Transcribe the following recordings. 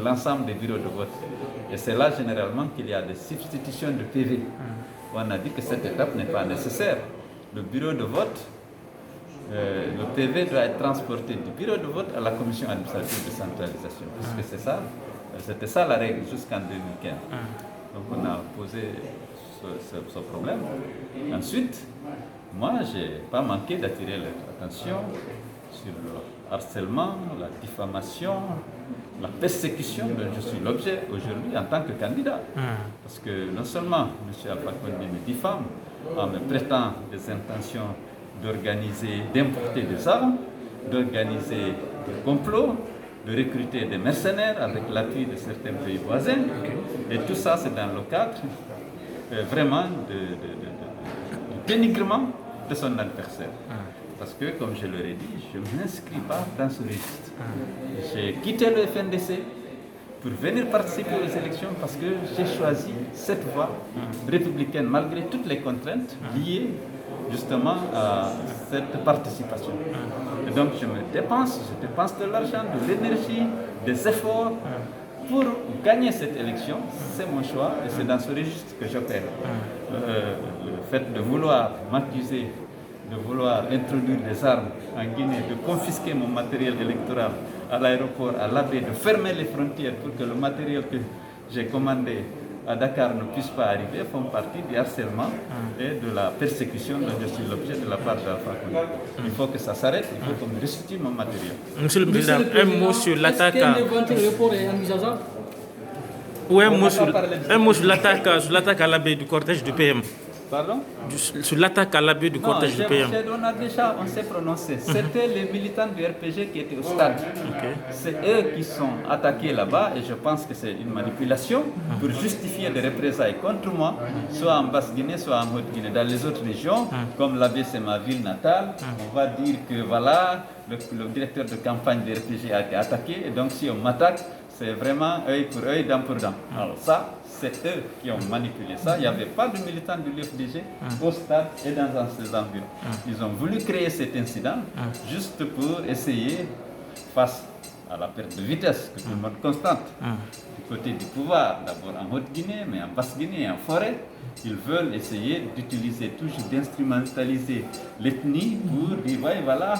l'ensemble des bureaux de vote. Et c'est là généralement qu'il y a des substitutions de PV. On a dit que cette étape n'est pas nécessaire. Le bureau de vote, le PV doit être transporté du bureau de vote à la commission administrative de centralisation. Puisque c'est ça, c'était ça la règle jusqu'en 2015. Donc on a posé ce problème. Ensuite, moi, je n'ai pas manqué d'attirer l'attention sur le harcèlement, la diffamation, la persécution dont je suis l'objet aujourd'hui en tant que candidat. Parce que non seulement M. Alpha Condé me diffame en me prêtant des intentions d'importer des armes, d'organiser des complots, de recruter des mercenaires avec l'appui de certains pays voisins. Et tout ça, c'est dans le cadre vraiment du dénigrement de son adversaire. Parce que, comme je leur ai dit, je ne m'inscris pas dans ce registre. J'ai quitté le FNDC pour venir participer aux élections parce que j'ai choisi cette voie républicaine malgré toutes les contraintes liées justement à cette participation. Et donc je dépense de l'argent, de l'énergie, des efforts pour gagner cette élection. C'est mon choix et c'est dans ce registre que j'opère. Le fait de vouloir m'accuser, de vouloir introduire des armes en Guinée, de confisquer mon matériel électoral à l'aéroport, à l'AB, de fermer les frontières pour que le matériel que j'ai commandé à Dakar ne puisse pas arriver, font partie du harcèlement et de la persécution dont je suis l'objet de la part d'Alpha Condé. Il faut que ça s'arrête, il faut qu'on me restitue mon matériel. Monsieur le Président, un mot sur l'attaque. Est-ce qu'un éventuel report est envisageable? Ou un mot sur l'attaque à l'abbaye du cortège du PM. Pardon? Sur l'attaque à l'abbaye du cortège du PM. On s'est prononcé. C'était les militants du RPG qui étaient au stade. C'est eux qui sont attaqués là-bas et je pense que c'est une manipulation pour justifier des représailles contre moi, soit en Basse-Guinée, soit en Haute-Guinée. Dans les autres régions, comme l'AB c'est ma ville natale, on va dire que voilà, le directeur de campagne du RPG a été attaqué et donc si on m'attaque, c'est vraiment œil pour œil, dent pour dent. Alors ça, c'est eux qui ont manipulé ça. Il n'y avait pas de militants de l'UFDG au stade et dans ces environs. Ils ont voulu créer cet incident juste pour essayer, face à la perte de vitesse que tout le monde constate, du côté du pouvoir, d'abord en Haute-Guinée, mais en Basse-Guinée et en forêt, ils veulent essayer d'utiliser, toujours d'instrumentaliser l'ethnie pour dire, voilà,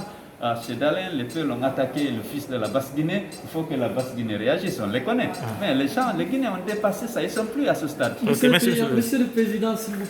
chez Dalin, les Peuls ont attaqué le fils de la Basse-Guinée, il faut que la Basse-Guinée réagisse, on les connaît. Mais les Guinéens ont dépassé ça, ils ne sont plus à ce stade. Monsieur le Président, s'il vous plaît.